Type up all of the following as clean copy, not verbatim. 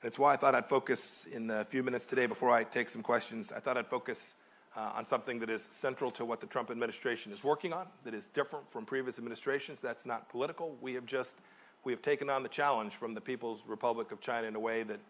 That's why I thought I'd focus in the few minutes today before I take some questions. I thought I'd focus on something that is central to what the Trump administration is working on, that is different from previous administrations. That's not political. We have taken on the challenge from the People's Republic of China in a way that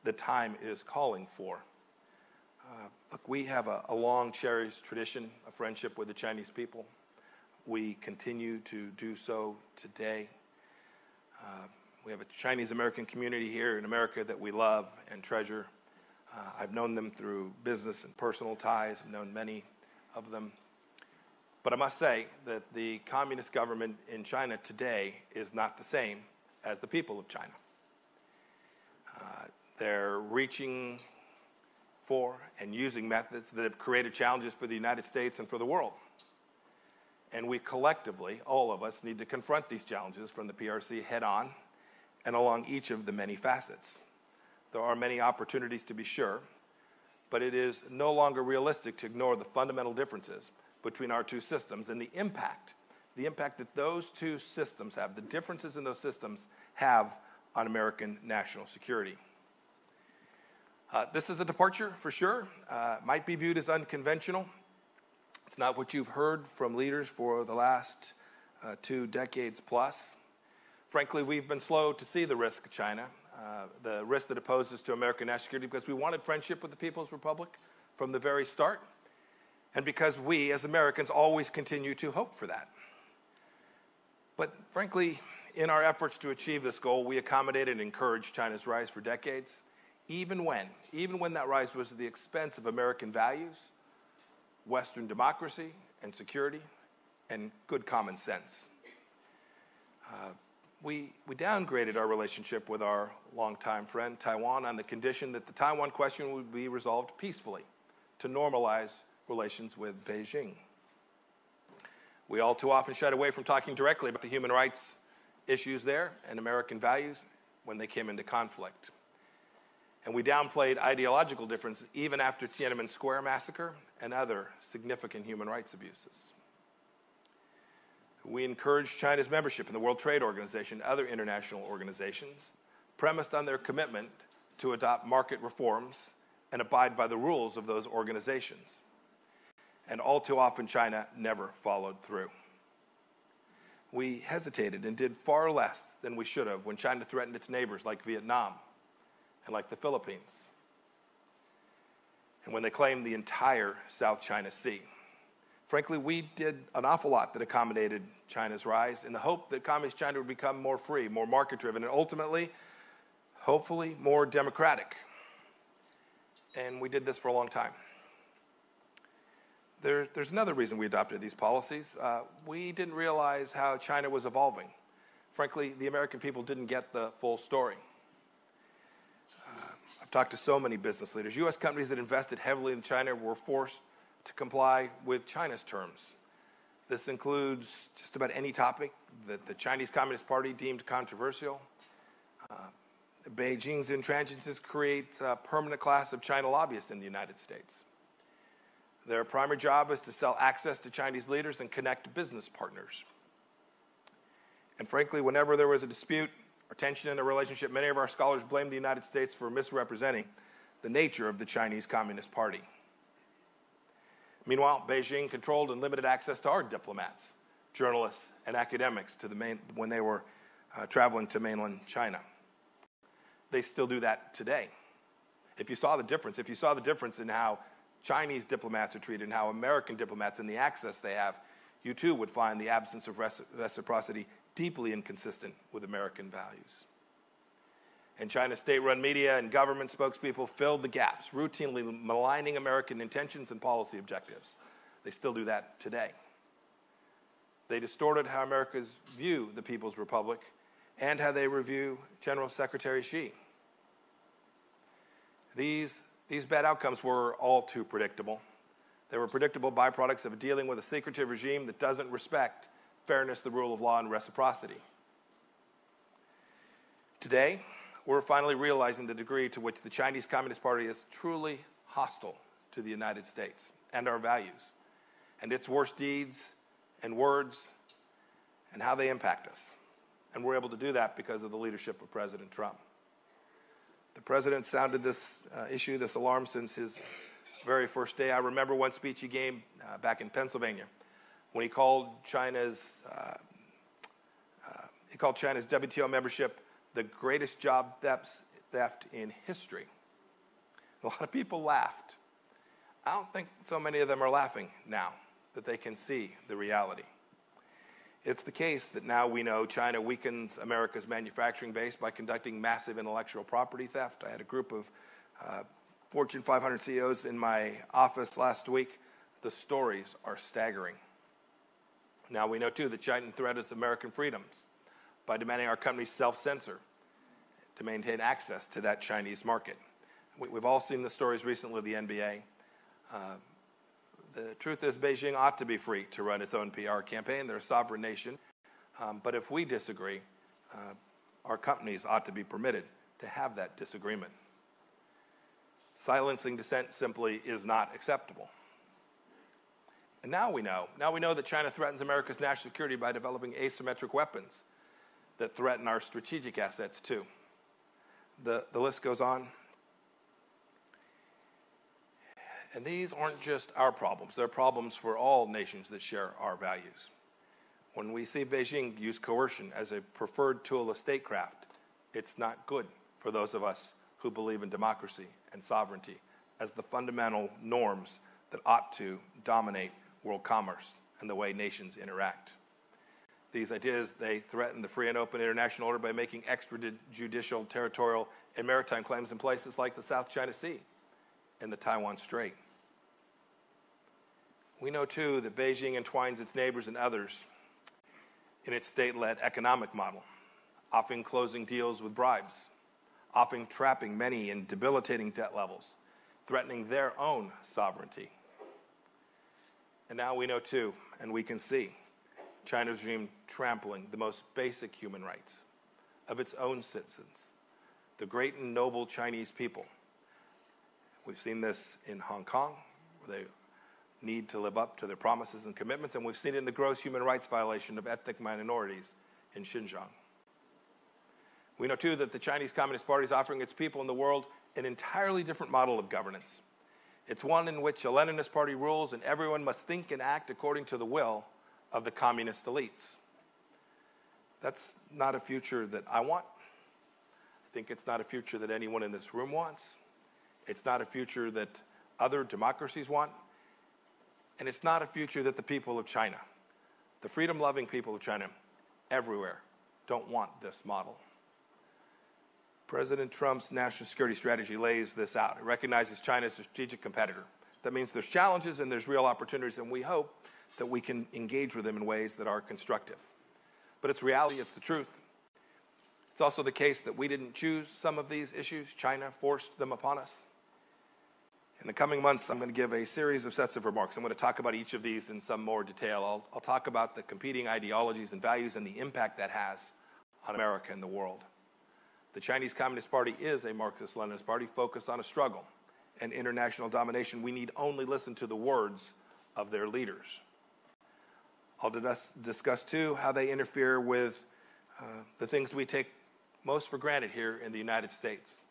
the time is calling for. Look, we have a long cherished tradition of friendship with the Chinese people. We continue to do so today. We have a Chinese-American community here in America that we love and treasure. I've known them through business and personal ties. I've known many of them. But I must say that the communist government in China today is not the same as the people of China. They're reaching for and using methods that have created challenges for the United States and for the world. And we collectively, all of us, need to confront these challenges from the PRC head on and along each of the many facets. There are many opportunities to be sure, but it is no longer realistic to ignore the fundamental differences between our two systems and the impact that those two systems have, the differences in those systems have on American national security. This is a departure for sure. Might be viewed as unconventional. It's not what you've heard from leaders for the last 2 decades plus. Frankly, we've been slow to see the risk of China, the risk that it poses to American national security, because we wanted friendship with the People's Republic from the very start, and because we, as Americans, always continue to hope for that. But frankly, in our efforts to achieve this goal, we accommodated and encouraged China's rise for decades, even when that rise was at the expense of American values, Western democracy and security, and good common sense. We downgraded our relationship with our longtime friend Taiwan on the condition that the Taiwan question would be resolved peacefully to normalize relations with Beijing. We all too often shied away from talking directly about the human rights issues there and American values when they came into conflict. And we downplayed ideological differences even after Tiananmen Square massacre and other significant human rights abuses. We encouraged China's membership in the World Trade Organization and other international organizations, premised on their commitment to adopt market reforms and abide by the rules of those organizations. And all too often, China never followed through. We hesitated and did far less than we should have when China threatened its neighbors like Vietnam and like the Philippines, and when they claimed the entire South China Sea. Frankly, we did an awful lot that accommodated China's rise in the hope that communist China would become more free, more market-driven, and ultimately, hopefully, more democratic. And we did this for a long time. There's another reason we adopted these policies. We didn't realize how China was evolving. Frankly, the American people didn't get the full story. I've talked to so many business leaders. U.S. companies that invested heavily in China were forced to comply with China's terms. This includes just about any topic that the Chinese Communist Party deemed controversial. Beijing's intransigence creates a permanent class of China lobbyists in the United States. Their primary job is to sell access to Chinese leaders and connect business partners. And frankly, whenever there was a dispute or tension in a relationship, many of our scholars blamed the United States for misrepresenting the nature of the Chinese Communist Party. Meanwhile, Beijing controlled and limited access to our diplomats, journalists, and academics when they were traveling to mainland China. They still do that today. If you saw the difference in how Chinese diplomats are treated and how American diplomats and the access they have, you too would find the absence of reciprocity deeply inconsistent with American values. And China's state-run media and government spokespeople filled the gaps, routinely maligning American intentions and policy objectives. They still do that today. They distorted how Americans view the People's Republic and how they review General Secretary Xi. These bad outcomes were all too predictable. They were predictable byproducts of dealing with a secretive regime that doesn't respect fairness, the rule of law, and reciprocity. Today, we're finally realizing the degree to which the Chinese Communist Party is truly hostile to the United States and our values, and its worst deeds and words and how they impact us. And we're able to do that because of the leadership of President Trump. The president sounded this issue, this alarm, since his very first day. I remember one speech he gave back in Pennsylvania when he called China's WTO membership the greatest job theft in history. A lot of people laughed. I don't think so many of them are laughing now that they can see the reality. It's the case that now we know China weakens America's manufacturing base by conducting massive intellectual property theft. I had a group of Fortune 500 CEOs in my office last week. The stories are staggering. Now we know, too, that China threatens American freedoms by demanding our companies self-censor to maintain access to that Chinese market. We've all seen the stories recently of the NBA. The truth is Beijing ought to be free to run its own PR campaign. They're a sovereign nation. But if we disagree, our companies ought to be permitted to have that disagreement. Silencing dissent simply is not acceptable. And now we know that China threatens America's national security by developing asymmetric weapons that threaten our strategic assets too. The list goes on. And these aren't just our problems. They're problems for all nations that share our values. When we see Beijing use coercion as a preferred tool of statecraft, it's not good for those of us who believe in democracy and sovereignty as the fundamental norms that ought to dominate world commerce and the way nations interact. These ideas, they threaten the free and open international order by making extrajudicial, territorial, and maritime claims in places like the South China Sea and the Taiwan Strait. We know, too, that Beijing entwines its neighbors and others in its state-led economic model, often closing deals with bribes, often trapping many in debilitating debt levels, threatening their own sovereignty. And now we know, too, and we can see, China's regime trampling the most basic human rights of its own citizens, the great and noble Chinese people. We've seen this in Hong Kong, where they need to live up to their promises and commitments, and we've seen it in the gross human rights violation of ethnic minorities in Xinjiang. We know, too, that the Chinese Communist Party is offering its people in the world an entirely different model of governance. It's one in which a Leninist party rules and everyone must think and act according to the will of the communist elites. That's not a future that I want. I think it's not a future that anyone in this room wants. It's not a future that other democracies want. And it's not a future that the people of China, the freedom-loving people of China everywhere, don't want this model. President Trump's national security strategy lays this out. It recognizes China as a strategic competitor. That means there's challenges and there's real opportunities, and we hope that we can engage with them in ways that are constructive. But it's reality, it's the truth. It's also the case that we didn't choose some of these issues. China forced them upon us. In the coming months, I'm going to give a series of sets of remarks. I'm going to talk about each of these in some more detail. I'll talk about the competing ideologies and values and the impact that has on America and the world. The Chinese Communist Party is a Marxist-Leninist party focused on a struggle and international domination. We need only listen to the words of their leaders. I'll discuss, too, how they interfere with the things we take most for granted here in the United States.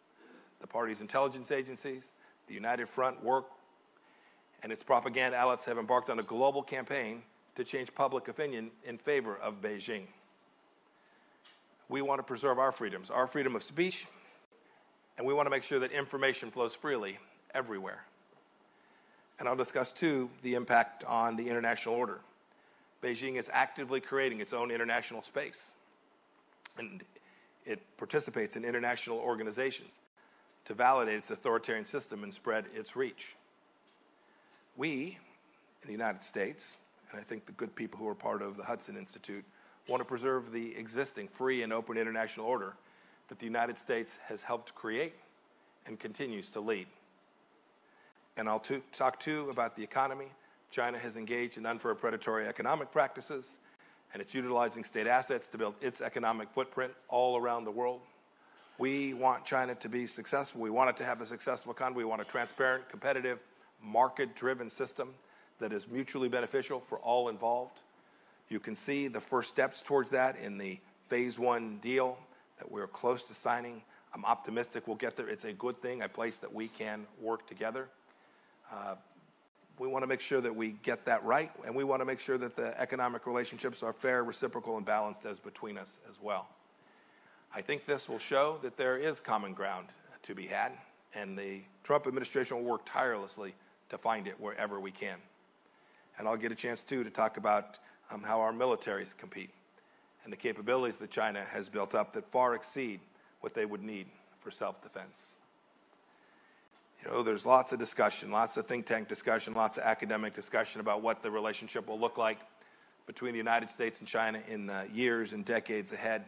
The party's intelligence agencies, the United Front work, and its propaganda outlets have embarked on a global campaign to change public opinion in favor of Beijing. We want to preserve our freedoms, our freedom of speech, and we want to make sure that information flows freely everywhere. And I'll discuss, too, the impact on the international order. Beijing is actively creating its own international space, and it participates in international organizations to validate its authoritarian system and spread its reach. We, in the United States, and I think the good people who are part of the Hudson Institute, want to preserve the existing free and open international order that the United States has helped create and continues to lead. And I'll talk, too, about the economy. China has engaged in unfair predatory economic practices, and it's utilizing state assets to build its economic footprint all around the world. We want China to be successful. We want it to have a successful economy. We want a transparent, competitive, market-driven system that is mutually beneficial for all involved. You can see the first steps towards that in the Phase 1 deal that we're close to signing I'm optimistic we'll get there. It's a good thing, a place that we can work together. We want to make sure that we get that right, and we want to make sure that the economic relationships are fair, reciprocal, and balanced as between us as well. I think this will show that there is common ground to be had, and the Trump administration will work tirelessly to find it wherever we can. And I'll get a chance, too, to talk about how our militaries compete and the capabilities that China has built up that far exceed what they would need for self-defense. You know, there's lots of discussion, lots of think tank discussion, lots of academic discussion about what the relationship will look like between the United States and China in the years and decades ahead.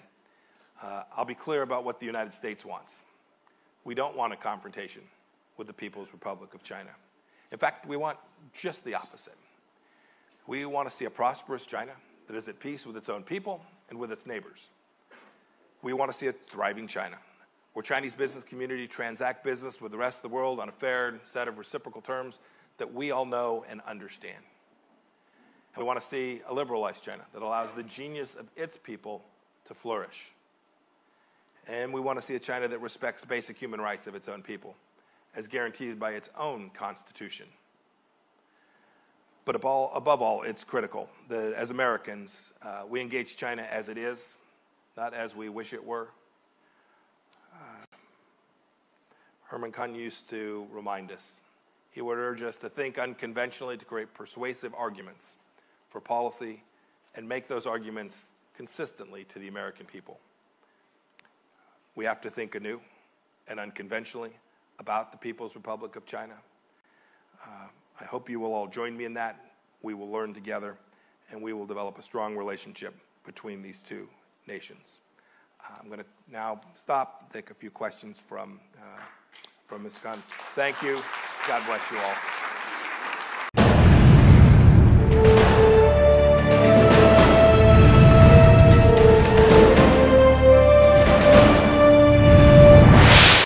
I'll be clear about what the United States wants. We don't want a confrontation with the People's Republic of China. In fact, we want just the opposite. We want to see a prosperous China that is at peace with its own people and with its neighbors. We want to see a thriving China, where Chinese business community transact business with the rest of the world on a fair set of reciprocal terms that we all know and understand. And we want to see a liberalized China that allows the genius of its people to flourish. And we want to see a China that respects basic human rights of its own people, as guaranteed by its own constitution. But above all, it's critical that as Americans, we engage China as it is, not as we wish it were. Herman Kahn used to remind us. He would urge us to think unconventionally, to create persuasive arguments for policy, and make those arguments consistently to the American people. We have to think anew and unconventionally about the People's Republic of China. I hope you will all join me in that. We will learn together, and we will develop a strong relationship between these two nations. I'm going to now stop, take a few questions from Mr. Kahn. Thank you. God bless you all.